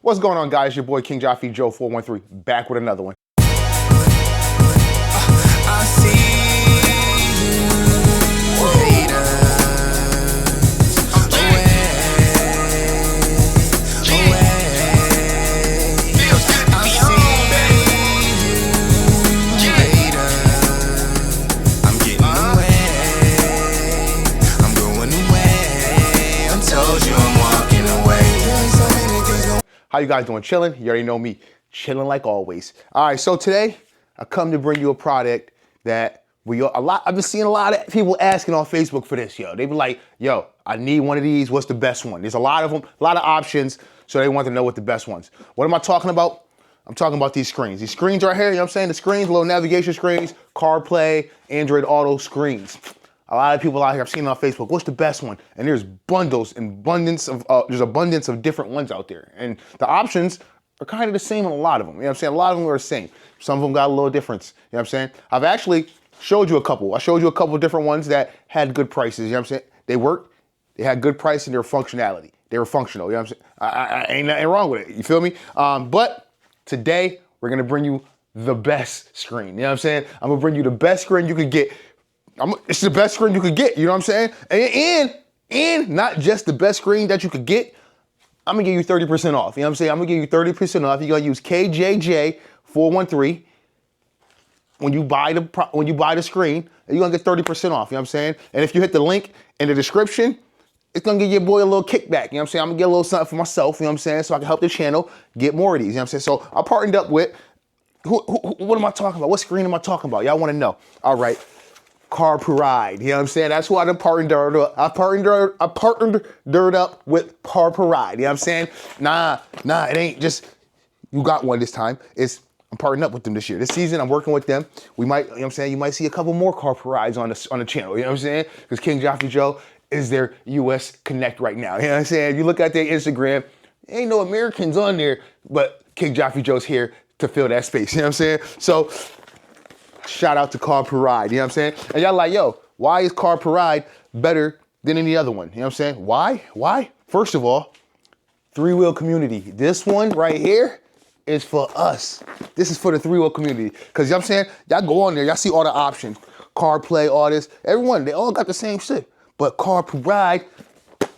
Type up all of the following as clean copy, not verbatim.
What's going on, guys? Your boy King Jaffe Joe 413 back with another one. I see you haters I'm getting away. I'm going away. I told you I'm walking away. How you guys doing? Chilling? You already know me. Chilling like always. All right, so today I come to bring you a product that I've been seeing a lot of people asking on Facebook for this, yo. They be like, yo, I need one of these. What's the best one? There's a lot of them, a lot of options, so they want to know what the best ones. What am I talking about? I'm talking about these screens. These screens right here, you know what I'm saying? The screens, little navigation screens, CarPlay, Android Auto screens. A lot of people out here, I've seen it on Facebook, what's the best one? And there's bundles and there's abundance of different ones out there. And the options are kind of the same in a lot of them. You know what I'm saying? A lot of them are the same. Some of them got a little difference. You know what I'm saying? I've actually showed you a couple. I showed you a couple of different ones that had good prices. You know what I'm saying? They worked, they had good price, and their functionality. They were functional. You know what I'm saying? I ain't nothing wrong with it. You feel me? But today, we're going to bring you the best screen. You know what I'm saying? I'm going to bring you the best screen you could get. It's the best screen you could get, you know what I'm saying? And not just the best screen that you could get, I'm gonna give you 30% off. You know what I'm saying? I'm gonna give you 30% off. You're gonna use KJJ413 when you buy the screen, you're gonna get 30% off, you know what I'm saying? And if you hit the link in the description, it's gonna give your boy a little kickback, you know what I'm saying? I'm gonna get a little something for myself, you know what I'm saying? So I can help the channel get more of these, you know what I'm saying? So I partnered up with, what am I talking about? What screen am I talking about? Y'all wanna know. All right. Carpuride, you know what I'm saying? That's why I partnered up with Carpuride, you know what I'm saying? Nah, it ain't just, you got one this time. I'm partnering up with them this year. This season, I'm working with them. We might, you know what I'm saying? You might see a couple more Carpurides on the channel, you know what I'm saying? Because King Jaffe Joe is their US Connect right now, you know what I'm saying? If you look at their Instagram, ain't no Americans on there, but King Jaffe Joe's here to fill that space, you know what I'm saying? So, shout out to Carpuride, you know what I'm saying? And y'all like, yo, why is Carpuride better than any other one? You know what I'm saying? Why? First of all, three-wheel community. This one right here is for us. This is for the three-wheel community. Because you know what I'm saying? Y'all go on there, y'all see all the options. CarPlay, all this, everyone, they all got the same shit. But Carpuride,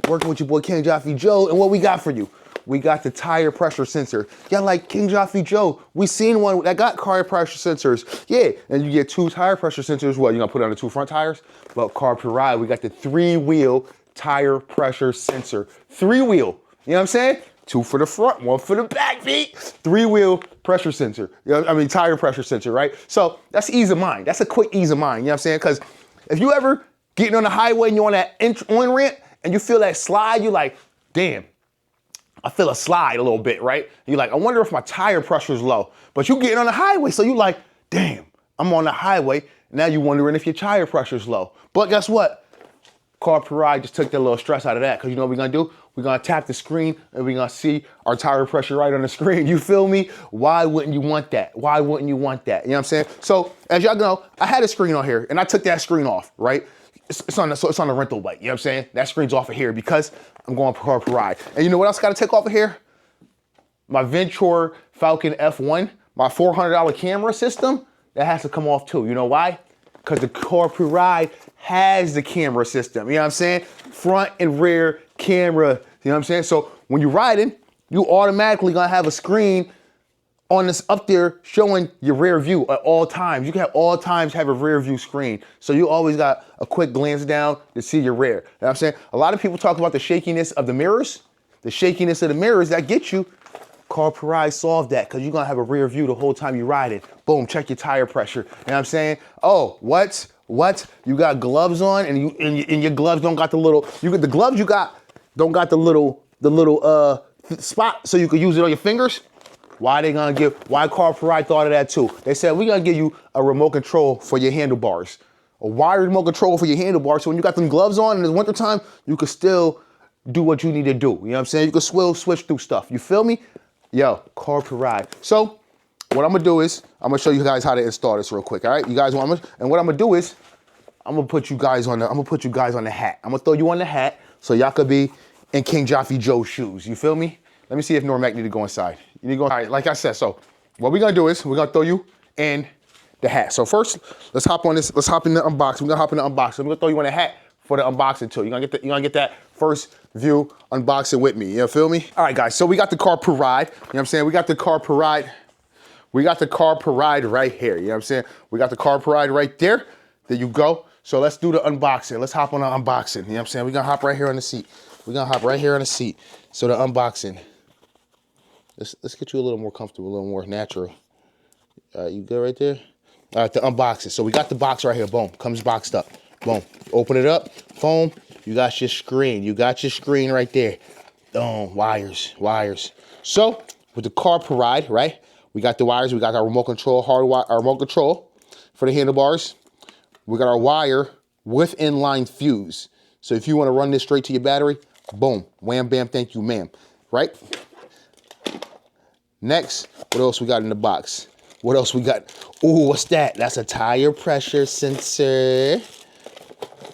working with your boy King Jaffe Joe, and what we got for you? We got the tire pressure sensor. Y'all like King Jaffe Joe. We seen one that got tire pressure sensors. Yeah, and you get 2 tire pressure sensors. What, you gonna put it on the 2 front tires? But Carpuride, we got the 3-wheel tire pressure sensor. 3-wheel, you know what I'm saying? 2 for the front, 1 for the back, feet. 3-wheel pressure sensor. You know, tire pressure sensor, right? So that's ease of mind. That's a quick ease of mind, you know what I'm saying? Because if you ever getting on the highway and you're on that on ramp and you feel that slide, you're like, damn, I feel a slide a little bit, right? You're like, I wonder if my tire pressure is low. But you getting on the highway, so you like, damn, I'm on the highway. Now you're wondering if your tire pressure is low. But guess what? Carpuride just took that little stress out of that. Because you know what we're going to do? We're going to tap the screen and we're going to see our tire pressure right on the screen. You feel me? Why wouldn't you want that? Why wouldn't you want that? You know what I'm saying? So as y'all know, I had a screen on here and I took that screen off, right? It's on the rental bike, you know what I'm saying? That screen's off of here because I'm going for Carpuride. And you know what else I gotta take off of here? My Venture Falcon F1, my $400 camera system, that has to come off too. You know why? Because the Carpuride has the camera system, you know what I'm saying? Front and rear camera, you know what I'm saying? So when you're riding, you automatically gonna have a screen on this up there showing your rear view at all times. You can at all times have a rear view screen. So you always got a quick glance down to see your rear. You know what I'm saying? A lot of people talk about the shakiness of the mirrors. The shakiness of the mirrors that get you. Carpuride solved that because you're gonna have a rear view the whole time you ride it. Boom, check your tire pressure. You know what I'm saying? Oh, what? You got gloves on and your gloves don't got the little, the gloves you got don't got the little spot so you could use it on your fingers. Why Carpuride thought of that too? They said, we're gonna give you a remote control for your handlebars. A wired remote control for your handlebars, so when you got them gloves on in the wintertime, you could still do what you need to do. You know what I'm saying? You could switch through stuff. You feel me? Yo, Carpuride. So, what I'm gonna do is, I'm gonna show you guys how to install this real quick, all right? You guys want me? And what I'm gonna do is, I'm gonna put you guys on the hat. I'm gonna throw you on the hat so y'all could be in King Jaffe Joe's shoes. You feel me? Let me see if Normac need to go inside. You need to go, all right, like I said, so what we're gonna do is we're gonna throw you in the hat. So first, let's hop on this, let's hop in the unboxing. We're gonna hop in the unboxing. I'm gonna throw you in the hat for the unboxing too. You're gonna get that first view unboxing with me. You feel me? All right, guys, so we got the carpuride. You know what I'm saying? We got the carpuride. We got the carpuride right here. You know what I'm saying? We got the carpuride right there. There you go. So let's do the unboxing. Let's hop on the unboxing. You know what I'm saying? We're gonna hop right here on the seat. We're gonna hop right here on the seat. So the unboxing. Let's get you a little more comfortable, a little more natural. All right, you good right there? All right, the unboxing. So we got the box right here. Boom, comes boxed up. Boom, open it up. Boom, you got your screen. You got your screen right there. Boom, wires. So with the carpuride, right? We got the wires. We got our remote control, our remote control for the handlebars. We got our wire with inline fuse. So if you want to run this straight to your battery, boom, wham, bam, thank you, ma'am. Right? Next, what else we got in the box? What else we got? Ooh, what's that? That's a tire pressure sensor.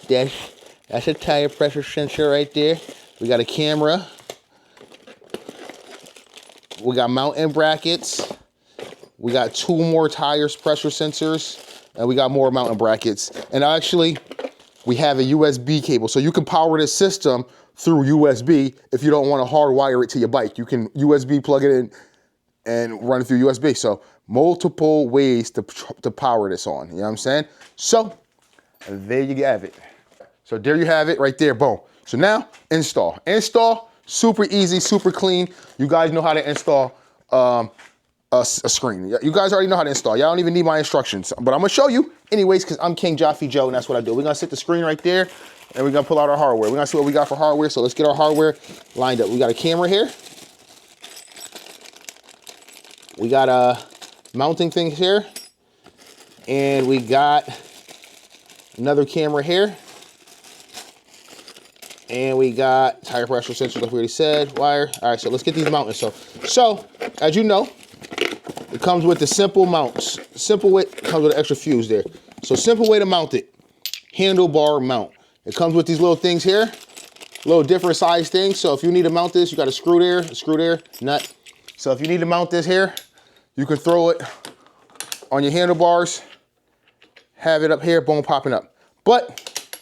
That's a tire pressure sensor right there. We got a camera. We got mounting brackets. We got 2 more tires pressure sensors. And we got more mounting brackets. And actually, we have a USB cable. So you can power this system through USB if you don't want to hardwire it to your bike. You can USB plug it in and run it through USB. So multiple ways to power this on. You know what I'm saying? So there you have it. So there you have it right there. Boom. So now install. Install, super easy, super clean. You guys know how to install a screen. You guys already know how to install. Y'all don't even need my instructions, but I'm gonna show you anyways because I'm King Jaffe Joe and that's what I do. We're gonna set the screen right there and we're gonna pull out our hardware. We're gonna see what we got for hardware. So let's get our hardware lined up. We got a camera here. We got a mounting thing here. And we got another camera here. And we got tire pressure sensor, like we already said, wire. All right, so let's get these mounted. So as you know, it comes with the simple mounts. Simple way, comes with an extra fuse there. So simple way to mount it, handlebar mount. It comes with these little things here, little different size things. So if you need to mount this, you got a screw there, nut. So if you need to mount this here, you can throw it on your handlebars, have it up here, boom, popping up. But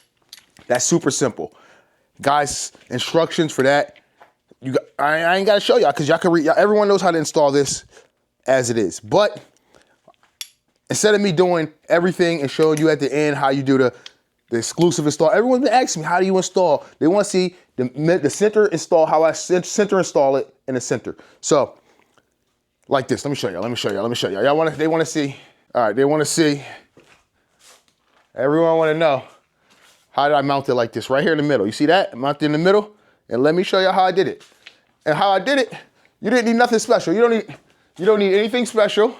that's super simple. Guys, instructions for that. I ain't gotta show y'all because y'all can read. Everyone knows how to install this as it is. But instead of me doing everything and showing you at the end how you do the exclusive install, everyone's been asking me, how do you install? They want to see the center install, how I center install it in the center. So like this, let me show y'all. They want to see. All right, they want to see. Everyone want to know, how did I mount it like this? Right here in the middle. You see that? Mount it in the middle. And let me show you how I did it. And how I did it, you didn't need nothing special. You don't need anything special.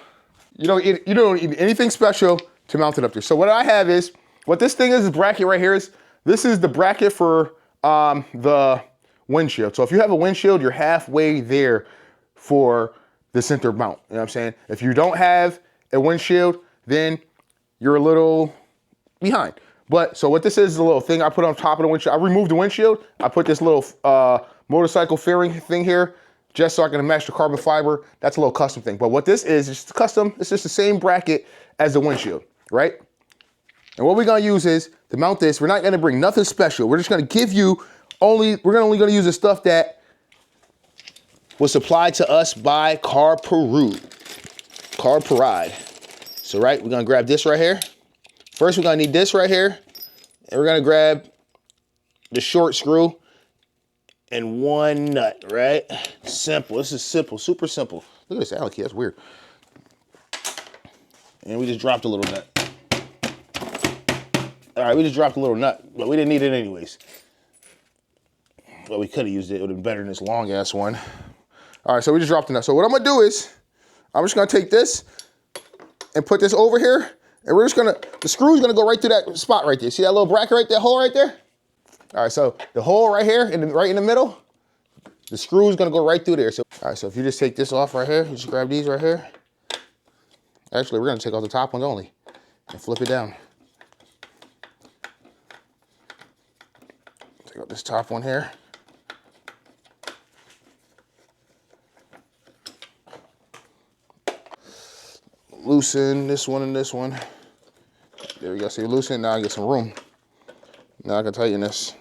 You don't need anything special to mount it up there. So what I have is, what this thing is bracket right here is, this is the bracket for the windshield. So if you have a windshield, you're halfway there for the center mount. You know what I'm saying? If you don't have a windshield, then you're a little behind. But so what this is a little thing I put on top of the windshield. I removed the windshield. I put this little motorcycle fairing thing here just so I can match the carbon fiber. That's a little custom thing. But what this is just custom. It's just the same bracket as the windshield, right? And what we're gonna use is to mount this. We're not gonna bring nothing special. We're just gonna give you only gonna use the stuff that was supplied to us by carpuride. So right, we're gonna grab this right here. First, we're gonna need this right here, and we're gonna grab the short screw and one nut, right? Simple, this is simple, super simple. Look at this Allen key, that's weird. And we just dropped a little nut. All right, we just dropped a little nut, but we didn't need it anyways. Well, we could have used it, it would have been better than this long ass one. All right, so we just dropped the nut. So what I'm gonna do is, I'm just gonna take this and put this over here, and we're just gonna, the screw's gonna go right through that spot right there. See that little bracket right there, hole right there? All right, so the hole right here, right in the middle, the screw's gonna go right through there. So, all right, so if you just take this off right here, you just grab these right here. Actually, we're gonna take off the top ones only and flip it down. Take out this top one here. loosen this one and this one. There we go, see, loosen, now I get some room. Now I can tighten this.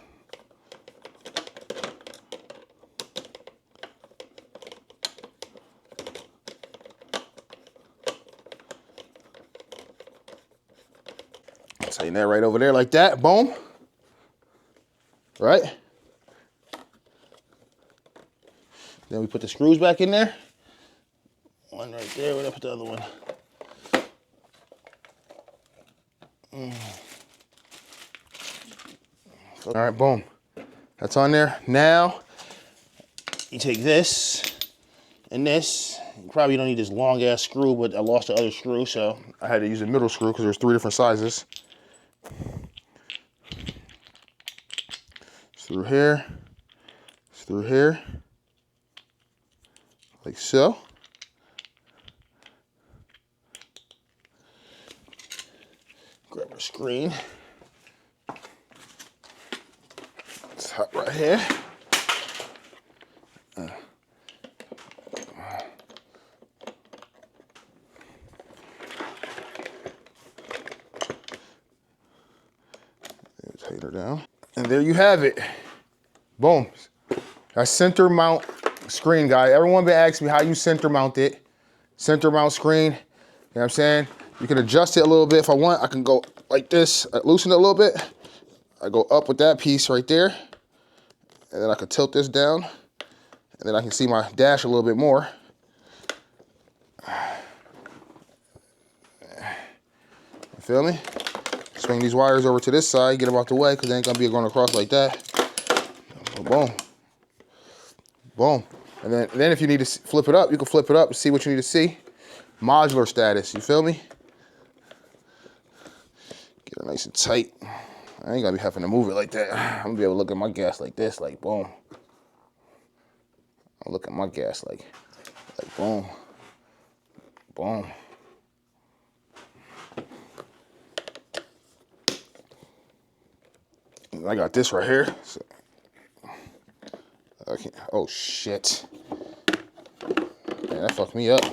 Tighten that right over there like that, boom. Right? Then we put the screws back in there. One right there, where did I put the other one? All right, boom. That's on there. Now, you take this and this. You probably don't need this long ass screw, but I lost the other screw, so I had to use a middle screw because there's 3 different sizes. It's through here. It's through here. Like so. Grab our screen. Top right here. Tighten her down. And there you have it. Boom. A center mount screen, guys. Everyone been asking me how you center mount it. Center mount screen. You know what I'm saying? You can adjust it a little bit if I want. I can go like this, loosen it a little bit. I go up with that piece right there. And then I can tilt this down. And then I can see my dash a little bit more. You feel me? Swing these wires over to this side, get them out the way, because they ain't gonna be going across like that. Boom. Boom. And then if you need to flip it up, you can flip it up and see what you need to see. Modular status, you feel me? Get it nice and tight. I ain't gonna be having to move it like that. I'm gonna be able to look at my gas like this, like boom. I'll look at my gas like boom. Boom. And I got this right here. So I can't, oh shit. Man, that fucked me up.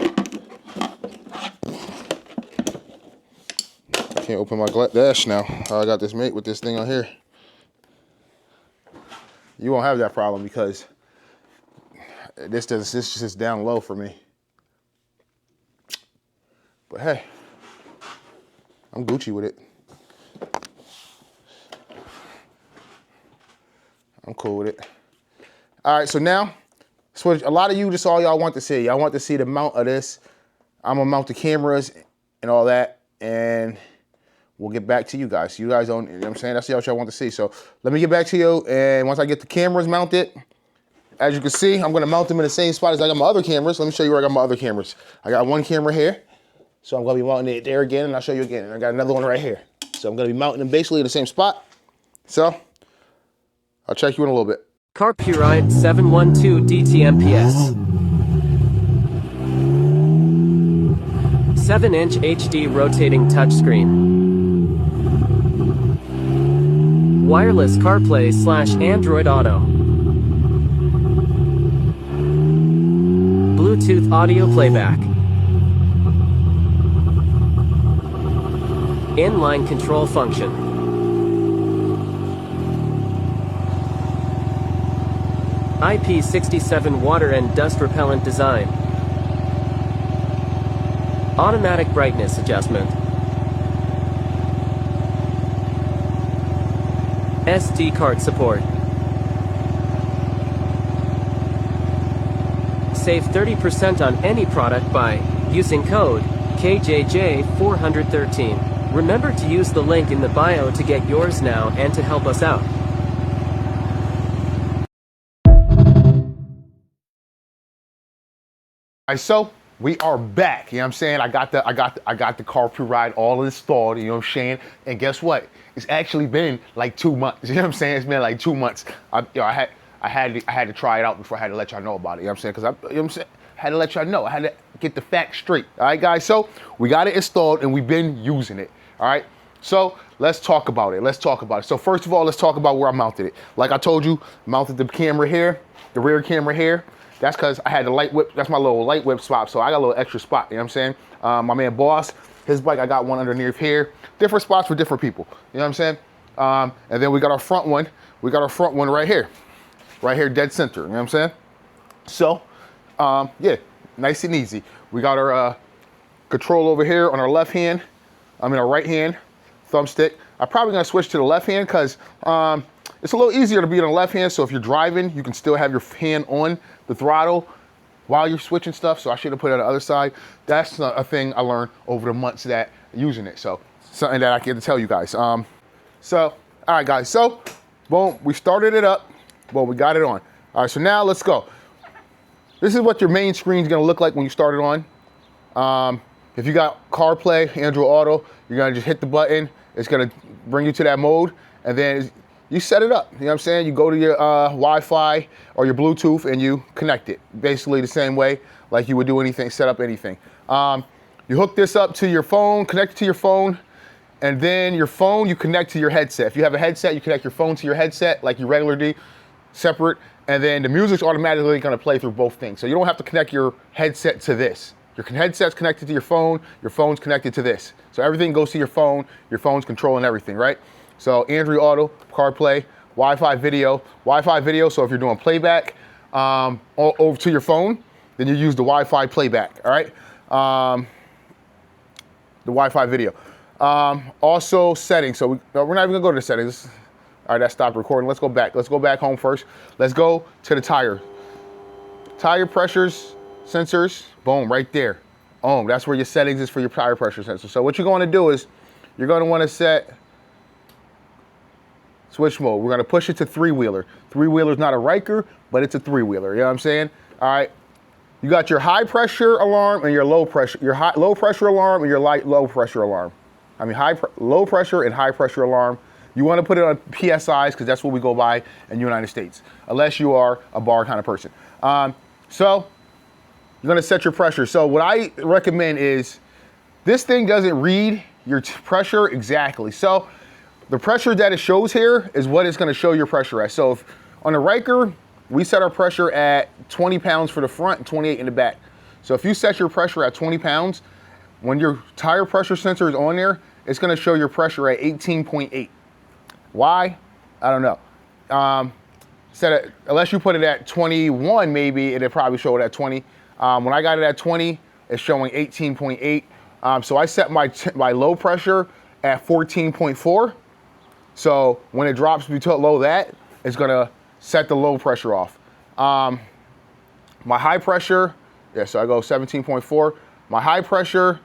I can't open my dash now. I got this mate with this thing on here. You won't have that problem because this just down low for me. But hey, I'm Gucci with it. I'm cool with it. All right, so now, switch. A lot of you, just all y'all want to see. Y'all want to see the mount of this. I'm gonna mount the cameras and all that, and we'll get back to you guys. You guys don't, you know what I'm saying? That's what y'all want to see. So let me get back to you, and once I get the cameras mounted, as you can see, I'm gonna mount them in the same spot as I got my other cameras. Let me show you where I got my other cameras. I got one camera here, so I'm gonna be mounting it there again, and I'll show you again. And I got another one right here. So I'm gonna be mounting them basically in the same spot. So I'll check you in a little bit. Carpuride 712 DTMPS. 7-inch HD rotating touchscreen. Wireless CarPlay / Android Auto. Bluetooth audio playback. Inline control function. IP67 water and dust repellent design. Automatic brightness adjustment. SD card support. Save 30% on any product by using code KJJ413. Remember to use the link in the bio to get yours now and to help us out. All right, so we are back. You know what I'm saying? I got the carpuride all installed, you know what I'm saying? And guess what? It's actually been like 2 months. You know what I'm saying? It's been like 2 months. I had to try it out before I had to let y'all know about it. You know what I'm saying? Because you know what I'm saying? I had to let y'all know. I had to get the facts straight. All right, guys. So we got it installed and we've been using it. All right. So let's talk about it. So first of all, let's talk about where I mounted it. Like I told you, mounted the camera here, the rear camera here. That's because I had the light whip. That's my little light whip spot. So I got a little extra spot. You know what I'm saying? My man Boss, his bike, I got one underneath here. Different spots for different people. You know what I'm saying? And then we got our front one. We got our front one right here. Right here, dead center. You know what I'm saying? So, yeah, nice and easy. We got our control over here on our left hand. Our right hand thumbstick. I'm probably gonna switch to the left hand because it's a little easier to be on the left hand. So if you're driving, you can still have your hand on the throttle while you're switching stuff. So I should have put it on the other side. That's a thing I learned over the months that using it. So something that I get to tell you guys. So, all right, guys. So, boom, we started it up. Well, we got it on. All right, so now let's go. This is what your main screen is gonna look like when you start it on. If you got CarPlay, Android Auto, you're gonna just hit the button. It's gonna bring you to that mode, and then you set it up. You know what I'm saying? You go to your Wi-Fi or your Bluetooth and you connect it. Basically the same way like you would do anything, set up anything. You hook this up to your phone, connect it to your phone, and then your phone you connect to your headset. If you have a headset, you connect your phone to your headset like your regular D, separate, and then the music's automatically gonna play through both things. So you don't have to connect your headset to this. Your headset's connected to your phone's connected to this. So everything goes to your phone's controlling everything, right? So Android Auto, CarPlay, Wi-Fi video. So if you're doing playback over to your phone, then you use the Wi-Fi playback, all right? The Wi-Fi video. Also settings. So we're not even gonna go to the settings. All right, that stopped recording. Let's go back. Let's go back home first. Let's go to the tire. Tire pressures, sensors, boom, right there. Boom, that's where your settings is for your tire pressure sensor. So what you're going to do is you're going to want to set switch mode. We're going to push it to three-wheeler. Three-wheeler is not a Ryker, but it's a three-wheeler. You know what I'm saying? All right. You got your high pressure alarm and your low pressure, low pressure alarm and your low pressure alarm. I mean, low pressure and high pressure alarm. You want to put it on PSIs because that's what we go by in the United States, unless you are a bar kind of person. So you're gonna set your pressure. So what I recommend is this thing doesn't read your pressure exactly. So the pressure that it shows here is what it's gonna show your pressure at. So if, on the Ryker, we set our pressure at 20 pounds for the front and 28 in the back. So if you set your pressure at 20 pounds, when your tire pressure sensor is on there, it's gonna show your pressure at 18.8. Why? I don't know. Unless you put it at 21, maybe it'll probably show it at 20. When I got it at 20, it's showing 18.8. So I set my low pressure at 14.4. So when it drops below that, it's gonna set the low pressure off. My high pressure, yeah, so I go 17.4. My high pressure,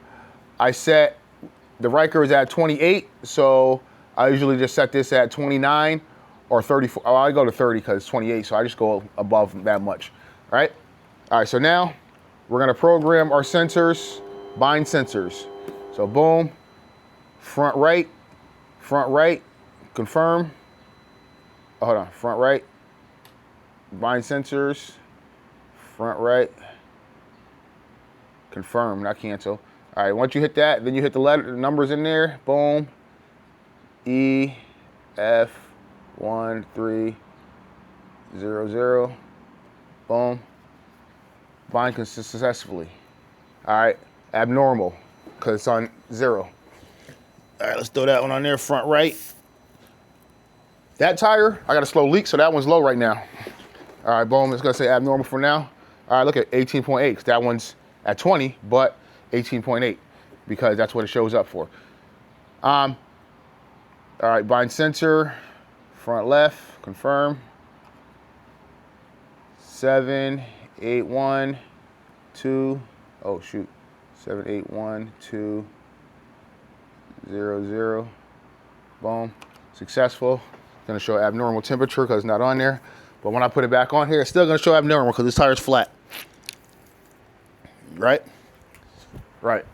I set, the Ryker is at 28, so I usually just set this at 29 or 34. Oh, I go to 30 because it's 28, so I just go above that much, right? All right, so now we're gonna program our sensors, bind sensors. So boom, front right, confirm. Oh, hold on, front right, bind sensors, front right, confirm, not cancel. All right, once you hit that, then you hit the numbers in there, boom, E, F, 1, 3, 0, 0, boom, bind successfully. All right, abnormal, because it's on 0. All right, let's throw that one on there, front right. That tire, I got a slow leak, so that one's low right now. All right, boom, it's gonna say abnormal for now. All right, look at 18.8, that one's at 20, but 18.8, because that's what it shows up for. All right, bind sensor, front left, confirm. 7, 8, 1, 2, oh shoot, 7, 8, 1, 2, 0, 0, boom, successful. It's gonna show abnormal temperature because it's not on there. But when I put it back on here, it's still gonna show abnormal because this tire's flat. Right? Right.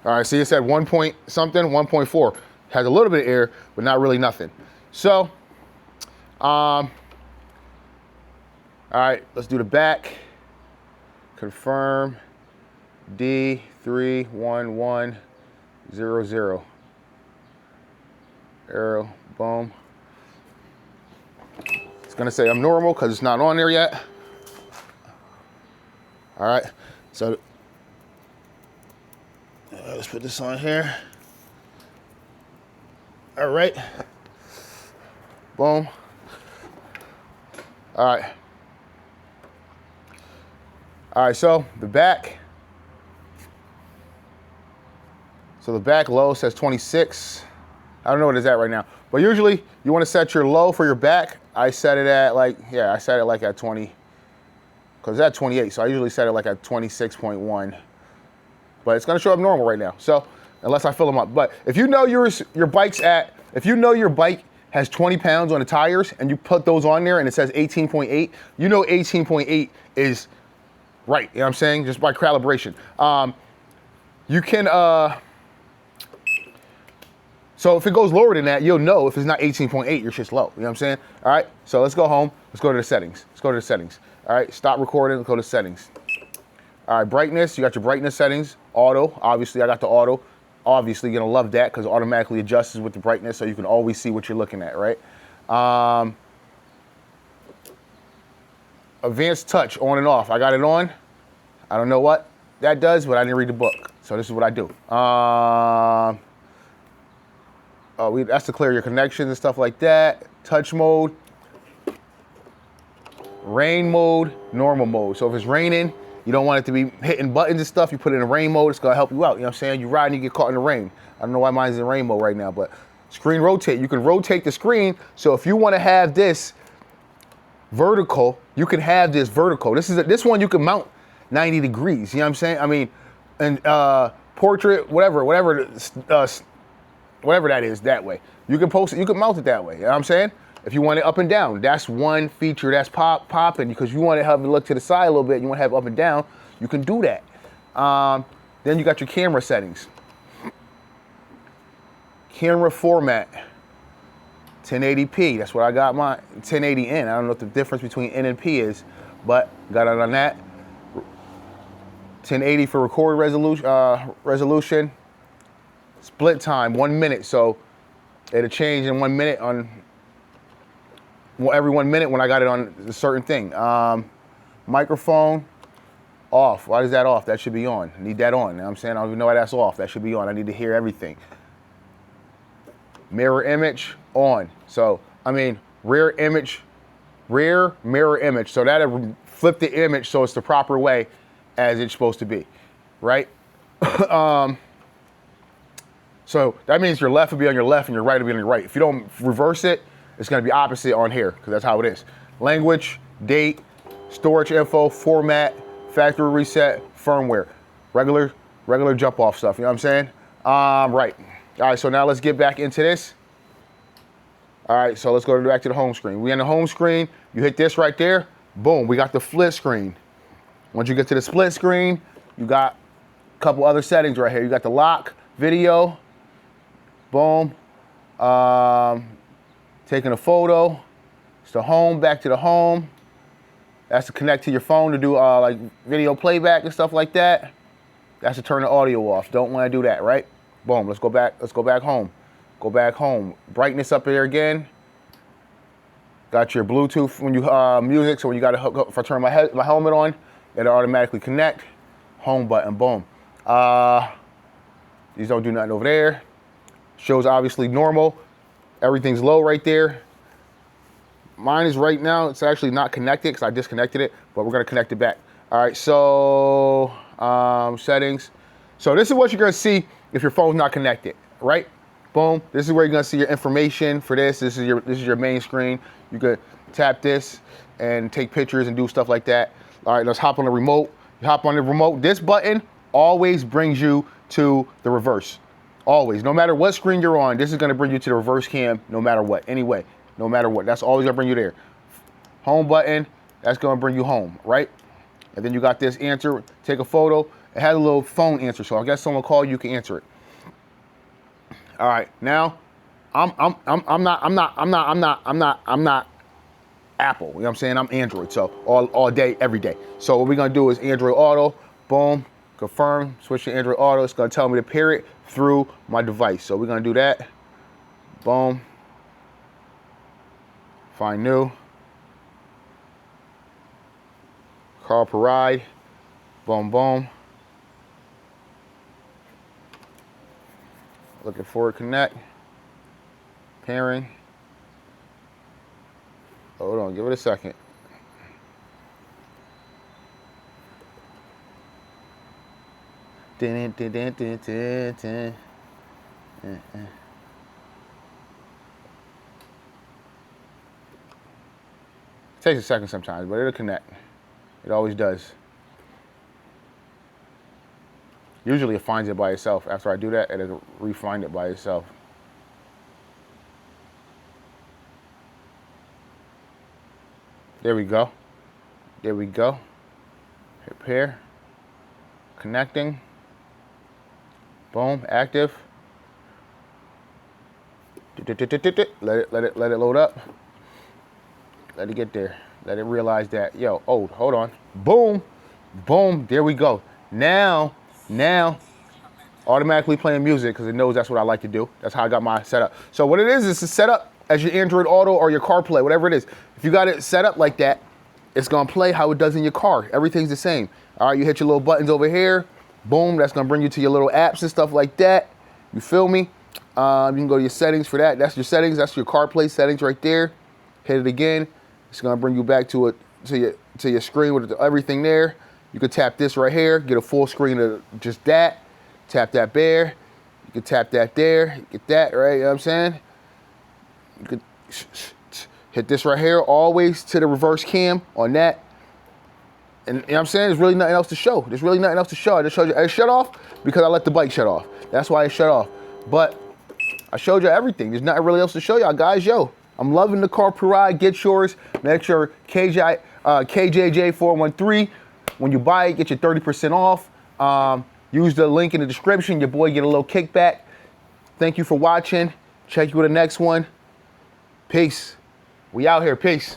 All right, see it said 1 point something, 1.4. Has a little bit of air, but not really nothing. So, all right, let's do the back. Confirm, D, 3, 1, 1, 0, 0. Arrow, boom. It's gonna say I'm normal because it's not on there yet. All right, so let's put this on here. All right, boom. All right. All right, so the back. So the back low says 26. I don't know what it's at right now, but usually you want to set your low for your back. I set it at like, yeah, I set it like at 20, because it's at 28, so I usually set it like at 26.1, but it's gonna show up normal right now, so unless I fill them up. But if you know your bike's at, if you know your bike has 20 pounds on the tires and you put those on there and it says 18.8, you know 18.8 is right, you know what I'm saying? Just by calibration. You can, so if it goes lower than that, you'll know if it's not 18.8, your shit's low. You know what I'm saying? All right, so let's go home. Let's go to the settings. Let's go to the settings. All right, stop recording, let's go to settings. All right, brightness, you got your brightness settings. Auto, obviously I got the auto. Obviously you're gonna love that because it automatically adjusts with the brightness so you can always see what you're looking at, right? Advanced touch, on and off. I got it on. I don't know what that does, but I didn't read the book. So this is what I do. That's to clear your connections and stuff like that. Touch mode, rain mode, normal mode. So if it's raining, you don't want it to be hitting buttons and stuff, you put it in rain mode, it's gonna help you out. You know what I'm saying? You ride and you get caught in the rain. I don't know why mine's in rain mode right now, but screen rotate. You can rotate the screen. So if you wanna have this vertical, you can have this vertical. This one you can mount 90 degrees. You know what I'm saying? I mean, and portrait, whatever that is, that way. You can post it, you can mount it that way. You know what I'm saying? If you want it up and down, that's one feature that's popping because you want to have it look to the side a little bit, you want to have it up and down, you can do that. Then you got your camera settings. Camera format, 1080p, that's what I got my 1080N. I don't know what the difference between N and P is, but got it on that. 1080 for record resolution. Split time, 1 minute, so it'll change in 1 minute on, well, every 1 minute when I got it on a certain thing. Microphone, off. Why is that off? That should be on. Need that on. You know what I'm saying? I don't even know why that's off. That should be on. I need to hear everything. Mirror image, on. So, I mean, rear mirror image. So that'll flip the image so it's the proper way as it's supposed to be, right? So that means your left will be on your left and your right will be on your right. If you don't reverse it, it's gonna be opposite on here, because that's how it is. Language, date, storage info, format, factory reset, firmware. Regular jump off stuff, you know what I'm saying? Right. All right, so now let's get back into this. All right, so let's go back to the home screen. We on the home screen, you hit this right there, boom, we got the split screen. Once you get to the split screen, you got a couple other settings right here. You got the lock, video, boom, taking a photo. It's the home, back to the home. That's to connect to your phone to do like video playback and stuff like that. That's to turn the audio off. Don't want to do that, right? Boom, let's go back home. Go back home. Brightness up there again. Got your Bluetooth when you music, so when you got to hook up, if I turn my helmet on, it'll automatically connect. Home button, boom. These don't do nothing over there. Shows obviously normal. Everything's low right there. Mine is right now, it's actually not connected because I disconnected it, but we're gonna connect it back. All right, so settings. So this is what you're gonna see if your phone's not connected, right? Boom, this is where you're gonna see your information for this. This is your main screen. You could tap this and take pictures and do stuff like that. All right, let's hop on the remote. You hop on the remote. This button always brings you to the reverse. Always, no matter what screen you're on, this is gonna bring you to the reverse cam no matter what, anyway, no matter what. That's always gonna bring you there. Home button, that's gonna bring you home, right? And then you got this answer, take a photo. It has a little phone answer, so I guess someone call you can answer it. All right, now I'm not Apple, you know what I'm saying? I'm Android, so all day, every day. So what we're gonna do is Android Auto, boom, confirm, switch to Android Auto. It's gonna tell me to pair it through my device. So we're gonna do that, boom. Find new, carpuride, Boom, boom. Looking forward, connect. Pairing. Hold on, give it a second. Dun, dun, dun, dun, dun, dun. It takes a second sometimes, but it'll connect. It always does. Usually it finds it by itself. After I do that, it'll re-find it by itself. There we go. There we go. Hit pair. Connecting. Boom, active. Let it load up. Let it get there. Let it realize that, yo, oh, hold on. Boom, boom, there we go. Now, automatically playing music because it knows that's what I like to do. That's how I got my setup. So what it is a setup as your Android Auto or your CarPlay, whatever it is. If you got it set up like that, it's gonna play how it does in your car. Everything's the same. All right, you hit your little buttons over here. Boom, that's gonna bring you to your little apps and stuff like that. You feel me? You can go to your settings for that. That's your settings. That's your CarPlay settings right there. Hit it again. It's gonna bring you back to your screen with everything there. You can tap this right here, get a full screen of just that. Tap that there. You can tap that there. Get that, right? You know what I'm saying? You could hit this right here, always to the reverse cam on that. And you know what I'm saying? There's really nothing else to show. There's really nothing else to show. I just showed you, it shut off because I let the bike shut off. That's why it shut off. But I showed you everything. There's nothing really else to show y'all, guys. Yo, I'm loving the carpuride. Get yours. Make sure KJJ413. When you buy it, get your 30% off. Use the link in the description. Your boy get a little kickback. Thank you for watching. Check you with the next one. Peace. We out here. Peace.